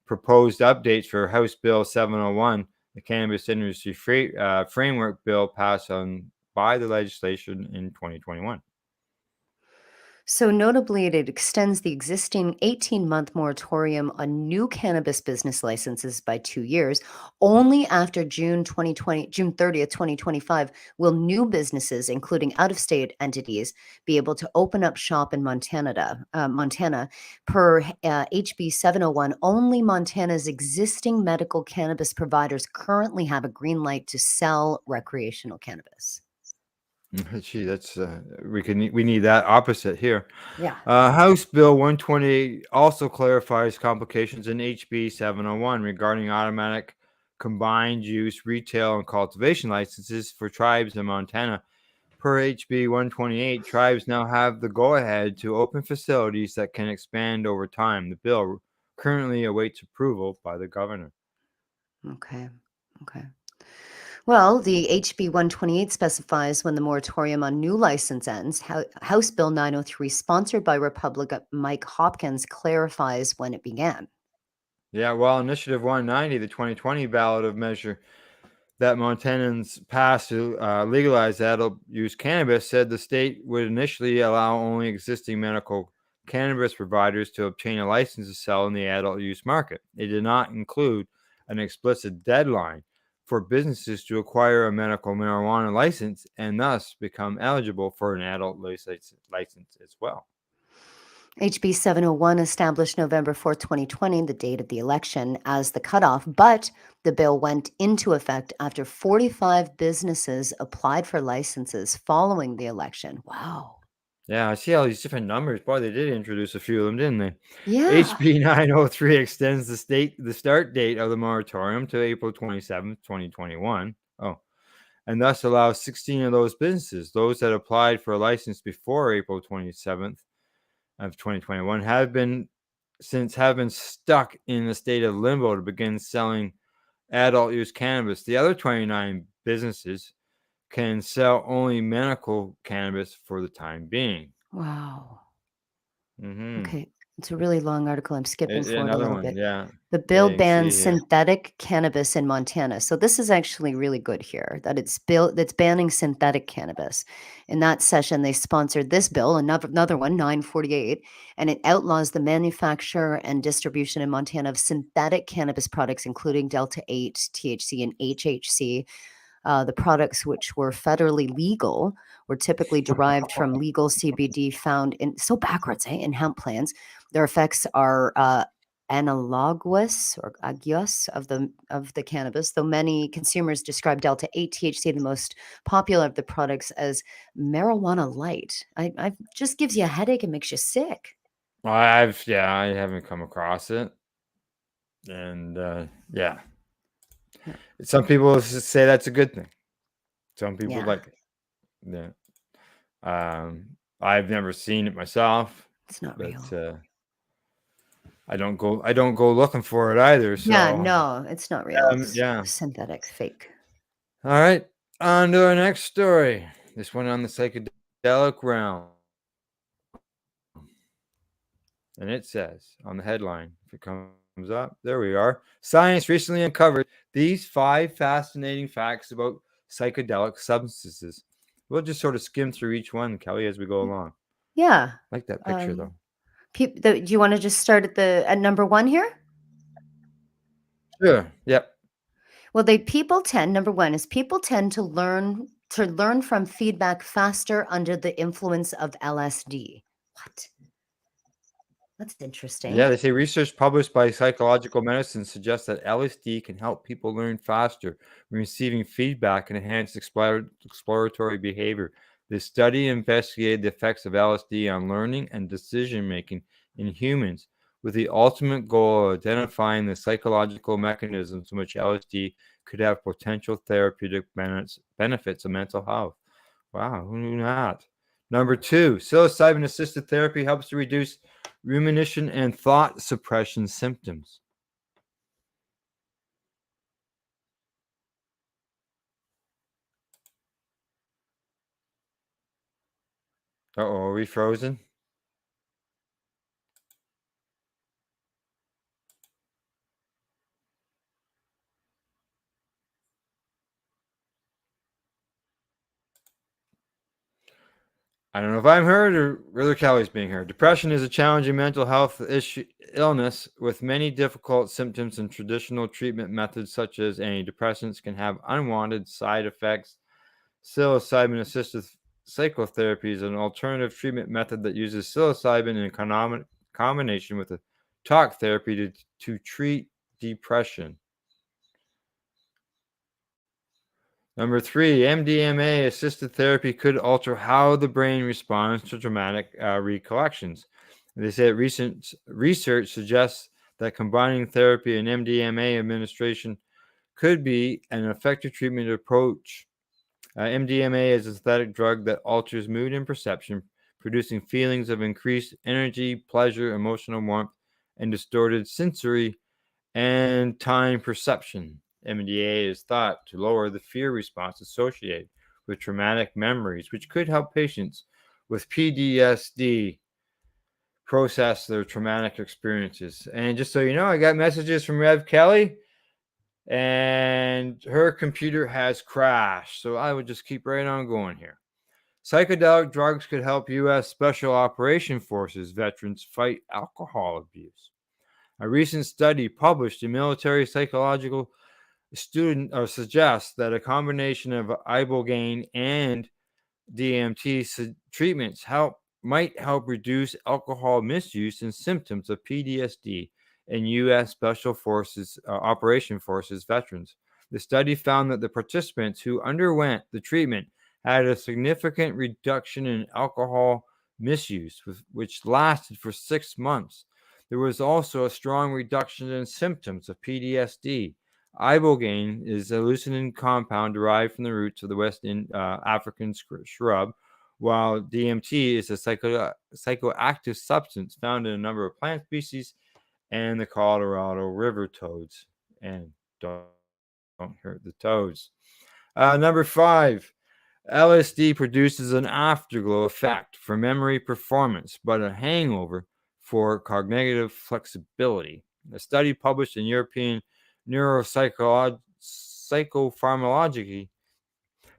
proposed updates for House Bill 701, the Cannabis Industry Framework Bill passed by the legislation in 2021. So, notably, it extends the existing 18-month moratorium on new cannabis business licenses by 2 years. Only after June 30th, 2025, will new businesses, including out-of-state entities, be able to open up shop in Montana. Per HB 701, only Montana's existing medical cannabis providers currently have a green light to sell recreational cannabis. Gee, that's we need that opposite here. Yeah. House Bill 128 also clarifies complications in HB 701 regarding automatic combined use retail and cultivation licenses for tribes in Montana. Per HB 128, tribes now have the go-ahead to open facilities that can expand over time. The bill currently awaits approval by the governor. Okay. Okay. Well, the HB 128 specifies when the moratorium on new license ends. House Bill 903, sponsored by Republican Mike Hopkins, clarifies when it began. Yeah, well, Initiative 190, the 2020 ballot of measure that Montanans passed to legalize adult use cannabis, said the state would initially allow only existing medical cannabis providers to obtain a license to sell in the adult use market. It did not include an explicit deadline for businesses to acquire a medical marijuana license and thus become eligible for an adult license as well. HB 701 established November 4th, 2020, the date of the election, as the cutoff, but the bill went into effect after 45 businesses applied for licenses following the election. Wow. Yeah, I see all these different numbers. Boy, they did introduce a few of them, didn't they? Yeah. HB 903 extends the start date of the moratorium to April 27th, 2021. Oh, and thus allows 16 of those businesses, those that applied for a license before April 27th of 2021, have been stuck in the state of limbo to begin selling adult use cannabis. The other 29 businesses can sell only medical cannabis for the time being. Wow. Mm-hmm. Okay. It's a really long article. I'm skipping forward a Another little one, bit. yeah. The bill you can see bans here. synthetic cannabis in Montana. So this is actually really good here that that's banning synthetic cannabis. In that session, they sponsored this bill, another one, 948, and it outlaws the manufacture and distribution in Montana of synthetic cannabis products, including Delta 8, THC, and HHC. The products which were federally legal were typically derived from legal CBD found in in hemp plants. Their effects are analogous or agios of the cannabis, though many consumers describe Delta 8 THC, the most popular of the products, as marijuana light. I just gives you a headache and makes you sick. I haven't come across it. And Yeah. some people say that's a good thing. Some people Yeah. like it. Yeah. I've never seen it myself, It's not but real. I don't go looking for it either. Yeah, So no, it's not real. It's yeah. synthetic, fake. All right, on to our next story. This one on the psychedelic realm. And it says on the headline, if it comes up, there we are. Science recently uncovered these 5 fascinating facts about psychedelic substances. We'll just sort of skim through each one, Kelly, as we go along. Yeah. I like that picture, though. Do you want to just start at number 1 here? Sure. Yep. Well, number 1 is people tend to learn from feedback faster under the influence of LSD. What? That's interesting. Yeah, they say research published by Psychological Medicine suggests that LSD can help people learn faster when receiving feedback and enhance exploratory behavior. This study investigated the effects of LSD on learning and decision making in humans, with the ultimate goal of identifying the psychological mechanisms in which LSD could have potential therapeutic benefits of mental health. Wow, who knew that? Number 2, psilocybin-assisted therapy helps to reduce rumination and thought suppression symptoms. Are we frozen? I don't know if I'm heard or whether Kelly's being heard. Depression is a challenging mental health illness with many difficult symptoms, and traditional treatment methods such as antidepressants can have unwanted side effects. Psilocybin-assisted psychotherapy is an alternative treatment method that uses psilocybin in combination with a talk therapy to treat depression. Number 3, MDMA assisted therapy could alter how the brain responds to traumatic recollections. They say recent research suggests that combining therapy and MDMA administration could be an effective treatment approach. MDMA is a synthetic drug that alters mood and perception, producing feelings of increased energy, pleasure, emotional warmth, and distorted sensory and time perception. MDMA is thought to lower the fear response associated with traumatic memories, which could help patients with PTSD process their traumatic experiences. And just so you know, I got messages from Rev Kelly, and her computer has crashed. So I would just keep right on going here. Psychedelic drugs could help U.S. Special Operation Forces veterans fight alcohol abuse. A recent study published in Military Psychological Student suggests that a combination of ibogaine and DMT treatments might help reduce alcohol misuse and symptoms of PTSD in U.S. Special Forces Operation Forces veterans. The study found that the participants who underwent the treatment had a significant reduction in alcohol misuse, which lasted for 6 months. There was also a strong reduction in symptoms of PTSD. Ibogaine is a hallucinogen compound derived from the roots of the West African shrub, while DMT is a psychoactive substance found in a number of plant species and the Colorado River toads. And don't hurt the toads. Number 5, LSD produces an afterglow effect for memory performance, but a hangover for cognitive flexibility. A study published in European Psychopharmacology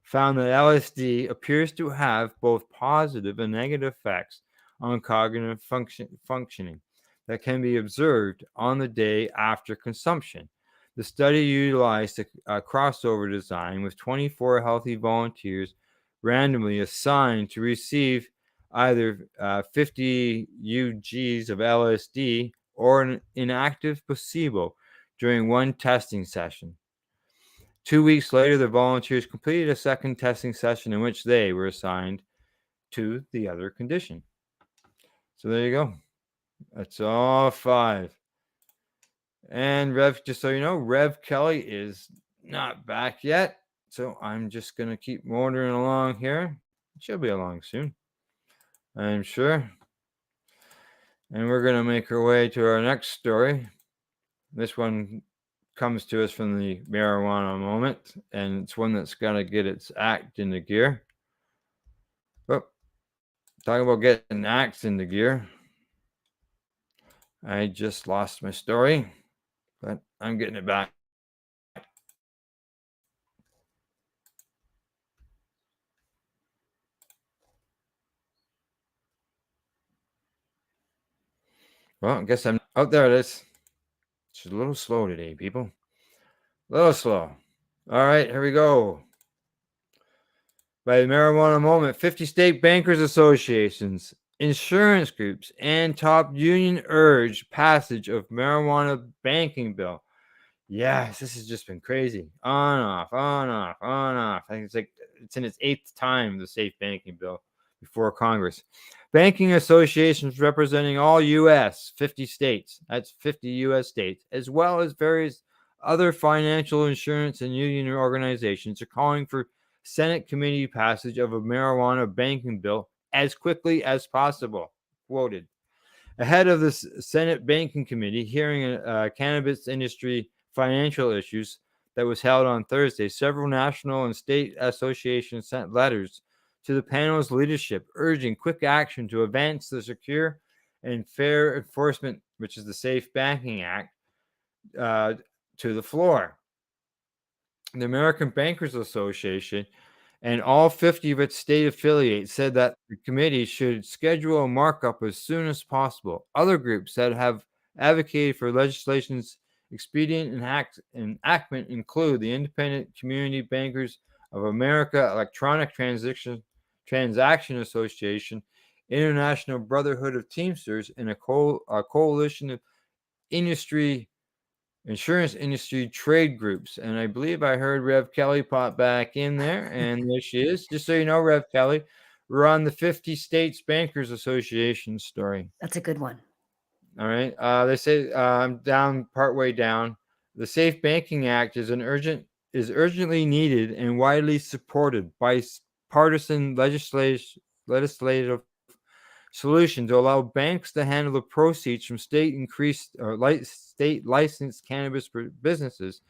found that LSD appears to have both positive and negative effects on cognitive functioning that can be observed on the day after consumption. The study utilized a crossover design with 24 healthy volunteers randomly assigned to receive either 50 UGs of LSD or an inactive placebo during one testing session. 2 weeks later, the volunteers completed a second testing session in which they were assigned to the other condition. So there you go. That's all 5. And Rev, just so you know, Rev Kelly is not back yet. So I'm just going to keep motoring along here. She'll be along soon, I'm sure. And we're going to make our way to our next story. This one comes to us from the marijuana moment, and it's one that's got to get its act into gear. But talking about getting acts into gear, I just lost my story, but I'm getting it back. Well, I guess I'm... Oh, there it is. It's a little slow today, people. A little slow. All right, here we go. By the marijuana moment, 50 state bankers associations, insurance groups, and top union urge passage of marijuana banking bill. Yes, this has just been crazy. On, off, on, off, on, off. I think it's like it's in its 8th time, the safe banking bill before Congress. Banking associations representing all U.S. 50 states, that's 50 U.S. states, as well as various other financial, insurance, and union organizations are calling for Senate committee passage of a marijuana banking bill as quickly as possible. Quoted. Ahead of the Senate Banking Committee hearing cannabis industry financial issues that was held on Thursday, several national and state associations sent letters to the panel's leadership urging quick action to advance the Secure and Fair Enforcement, which is the Safe Banking Act, to the floor. The American Bankers Association and all 50 of its state affiliates said that the committee should schedule a markup as soon as possible. Other groups that have advocated for legislation's expedient enactment include the Independent Community Bankers of America, Electronic Transaction Association, International Brotherhood of Teamsters, and a coalition of insurance industry trade groups. And I believe I heard Rev Kelly pop back in there, and there she is. Just so you know, Rev Kelly, we're on the 50 States Bankers Association story. That's a good one. All right. They say I'm partway down. The Safe Banking Act is urgently needed and widely supported by partisan legislative solution to allow banks to handle the proceeds from state licensed cannabis businesses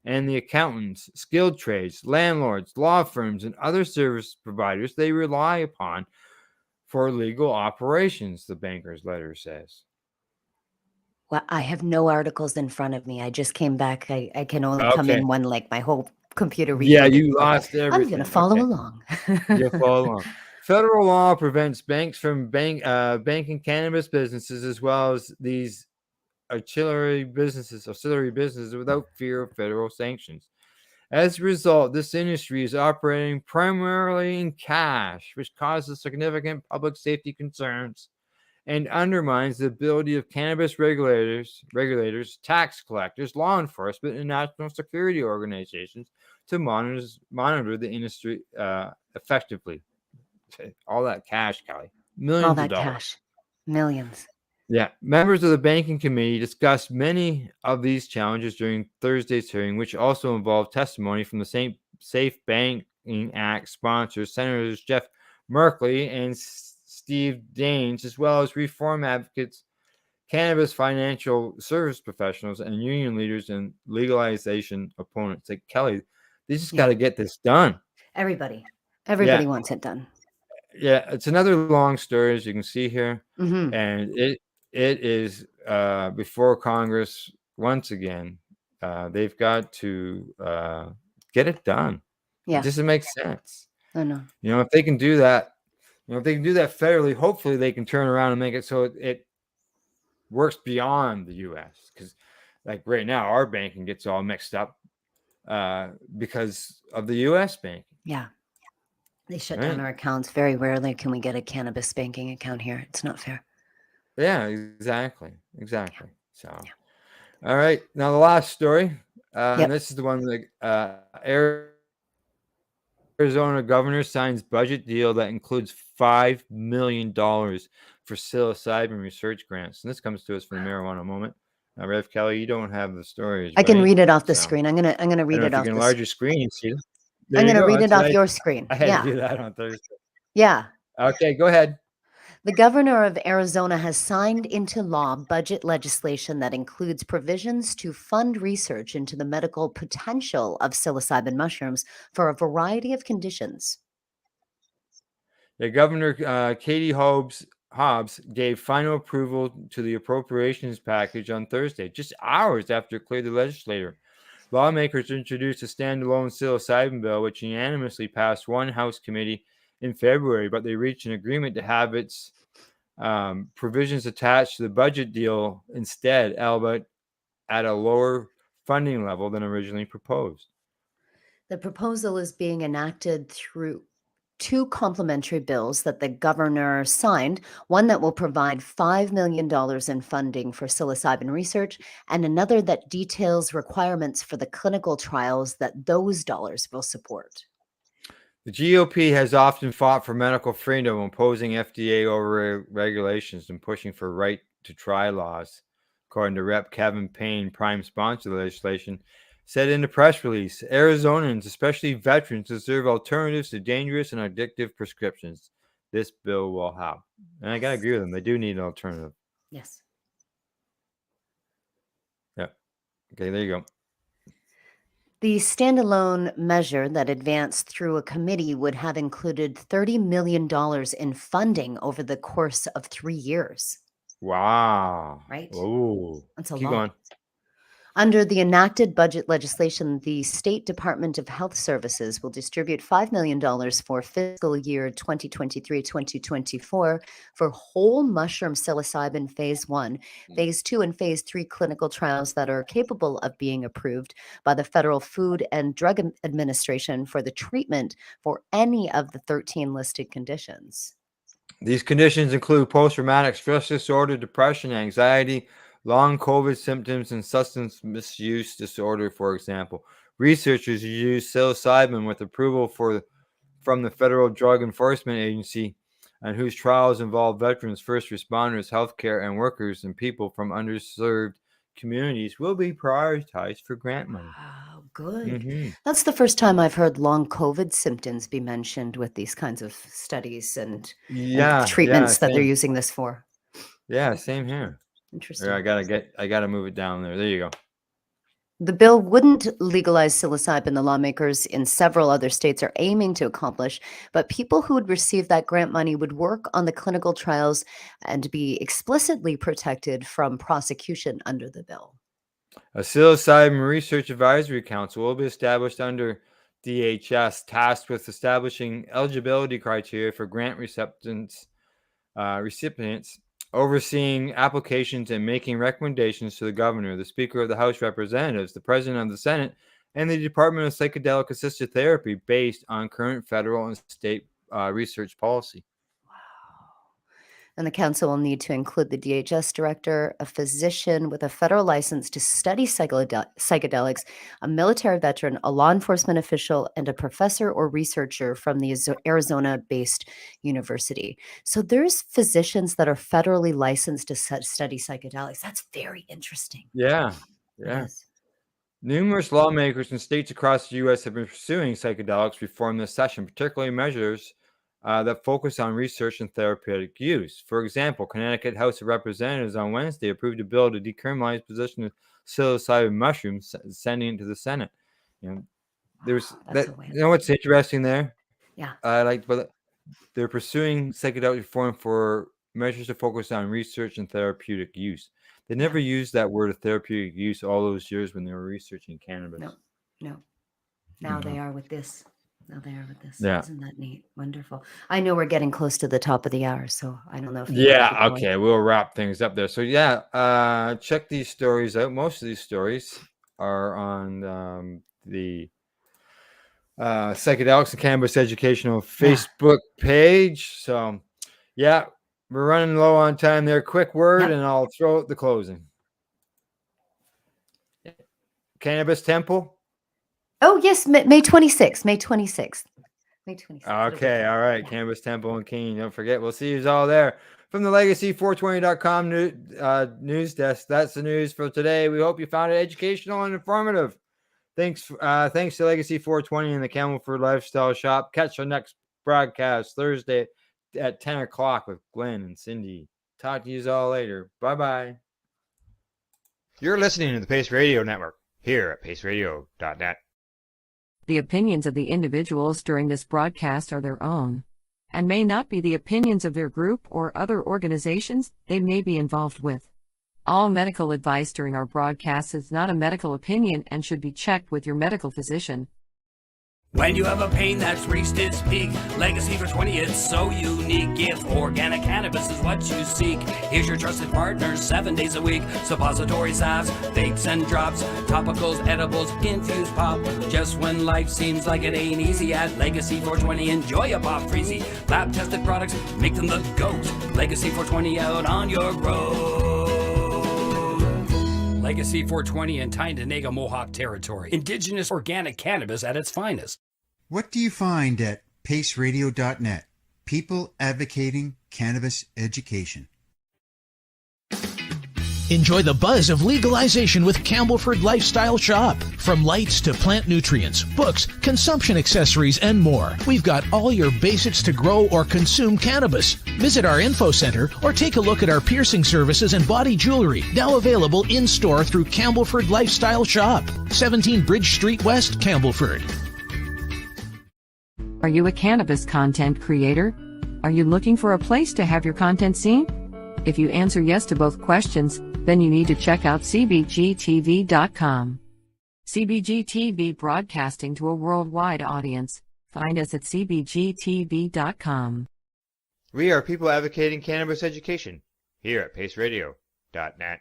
and the accountants, skilled trades, landlords, law firms, and other service providers they rely upon for legal operations, the banker's letter says. Well, I have no articles in front of me. I just came back. I can only come in one link. My whole computer. Yeah, you lost everything. I'm going to follow along. You'll follow along. Federal law prevents banks from banking cannabis businesses as well as these auxiliary businesses without fear of federal sanctions. As a result, this industry is operating primarily in cash, which causes significant public safety concerns and undermines the ability of cannabis regulators, tax collectors, law enforcement, and national security organizations to monitor the industry effectively. All that cash, Kelly. Millions of dollars. Cash. Millions. Yeah. Members of the Banking Committee discussed many of these challenges during Thursday's hearing, which also involved testimony from the Safe Banking Act sponsors, Senators Jeff Merkley and Steve Daines, as well as reform advocates, cannabis financial service professionals, and union leaders and legalization opponents. Like, Kelly, they just got to get this done. Everybody wants it done. Yeah, it's another long story, as you can see here, Mm-hmm. and it is before Congress once again. They've got to get it done. Yeah, it doesn't make sense. I know. If they can do that, federally, hopefully they can turn around and make it so it works beyond the U.S. Because, like right now, our banking gets all mixed up because of the U.S. banking. Yeah. They shut down our accounts. Very rarely can we get a cannabis banking account here. It's not fair. Yeah, exactly. So, all right. Now the last story. And this is the one that Arizona governor signs budget deal that includes $5 million for psilocybin research grants. And this comes to us from the marijuana moment. Now, Rev Kelly, you don't have the stories. I can read it off the screen. I'm gonna read it off. You can enlarge your screen and see it. I'm going to read it off your screen. I had to do that on Thursday. Yeah. Okay, go ahead. The governor of Arizona has signed into law budget legislation that includes provisions to fund research into the medical potential of psilocybin mushrooms for a variety of conditions. The Governor Katie Hobbs gave final approval to the appropriations package on Thursday, just hours after it cleared the legislature. Lawmakers introduced a standalone psilocybin bill, which unanimously passed one House committee in February, but they reached an agreement to have its provisions attached to the budget deal instead, albeit at a lower funding level than originally proposed. The proposal is being enacted through two complementary bills that the governor signed, one that will provide $5 million in funding for psilocybin research, and another that details requirements for the clinical trials that those dollars will support. The GOP has often fought for medical freedom, opposing FDA over regulations and pushing for right to try laws. According to Rep. Kevin Payne, prime sponsor of the legislation, said in the press release, Arizonans, especially veterans, deserve alternatives to dangerous and addictive prescriptions. This bill will help. And I got to agree with them. They do need an alternative. Yes. Yeah. Okay, there you go. The standalone measure that advanced through a committee would have included $30 million in funding over the course of 3 years. Wow. Right? Oh, That's a keep lot. going. Under the enacted budget legislation, the State Department of Health Services will distribute $5 million for fiscal year 2023-2024 for whole mushroom psilocybin phase 1, phase 2, and phase 3 clinical trials that are capable of being approved by the Federal Food and Drug Administration for the treatment for any of the 13 listed conditions. These conditions include post-traumatic stress disorder, depression, anxiety, long COVID symptoms, and substance misuse disorder, for example. Researchers use psilocybin with approval from the Federal Drug Enforcement Agency, and whose trials involve veterans, first responders, healthcare, and workers, and people from underserved communities will be prioritized for grant money. Wow, good. Mm-hmm. That's the first time I've heard long COVID symptoms be mentioned with these kinds of studies and treatments that they're Same. using this for. Yeah, same here. Interesting. Here, I gotta move it down there. There you go. The bill wouldn't legalize psilocybin, the lawmakers in several other states are aiming to accomplish, but people who would receive that grant money would work on the clinical trials and be explicitly protected from prosecution under the bill. A psilocybin research advisory council will be established under DHS, tasked with establishing eligibility criteria for grant recipients, overseeing applications and making recommendations to the governor, the Speaker of the House of Representatives, the President of the Senate, and the Department of Psychedelic Assisted Therapy based on current federal and state research policy. And the council will need to include the DHS director, a physician with a federal license to study psychedelics, a military veteran, a law enforcement official, and a professor or researcher from the Arizona-based university. So there's physicians that are federally licensed to study psychedelics. That's very interesting. Yeah. Yes. Numerous lawmakers in states across the U.S. have been pursuing psychedelics reform this session, particularly measures that focus on research and therapeutic use. For example, Connecticut House of Representatives on Wednesday approved a bill to decriminalize possession of psilocybin mushrooms, sending it to the Senate. There's you know what's interesting there? Yeah. But they're pursuing psychedelic reform for measures to focus on research and therapeutic use. They never used that word of therapeutic use all those years when they were researching cannabis. No. Now they are with this. Yeah. Isn't that neat? Wonderful. I know we're getting close to the top of the hour, so I don't know if Okay, we'll wrap things up there. So check these stories out. Most of these stories are on the Psychedelics and Cannabis Educational Facebook page. So we're running low on time there. Quick word, and I'll throw out the closing. Cannabis Temple. Oh, yes, May 26th. May 26th. Okay, all right. Cannabis Temple and Keene. Don't forget. We'll see you all there. From the Legacy420.com news desk, that's the news for today. We hope you found it educational and informative. Thanks to Legacy 420 and the Camelford Lifestyle Shop. Catch our next broadcast Thursday at 10 o'clock with Glenn and Cindy. Talk to you all later. Bye-bye. You're listening to the Pace Radio Network here at paceradio.net. The opinions of the individuals during this broadcast are their own, and may not be the opinions of their group or other organizations they may be involved with. All medical advice during our broadcast is not a medical opinion and should be checked with your medical physician. When you have a pain that's reached its peak, Legacy for 20, it's so unique. If organic cannabis is what you seek, here's your trusted partners 7 days a week. Suppository salves, vapes and drops, topicals, edibles, infused pop. Just when life seems like it ain't easy, at Legacy 420, enjoy a pop freezy. Lab tested products, make them the GOAT. Legacy 420 out on your road. Legacy 420 in Tyndonega Mohawk territory. Indigenous organic cannabis at its finest. What do you find at paceradio.net? People advocating cannabis education. Enjoy the buzz of legalization with Campbellford Lifestyle Shop. From lights to plant nutrients, books, consumption accessories, and more, we've got all your basics to grow or consume cannabis. Visit our info center or take a look at our piercing services and body jewelry, now available in-store through Campbellford Lifestyle Shop, 17 Bridge Street West, Campbellford. Are you a cannabis content creator? Are you looking for a place to have your content seen? If you answer yes to both questions, then you need to check out cbgtv.com. CBGTV broadcasting to a worldwide audience. Find us at cbgtv.com. We are people advocating cannabis education here at paceradio.net.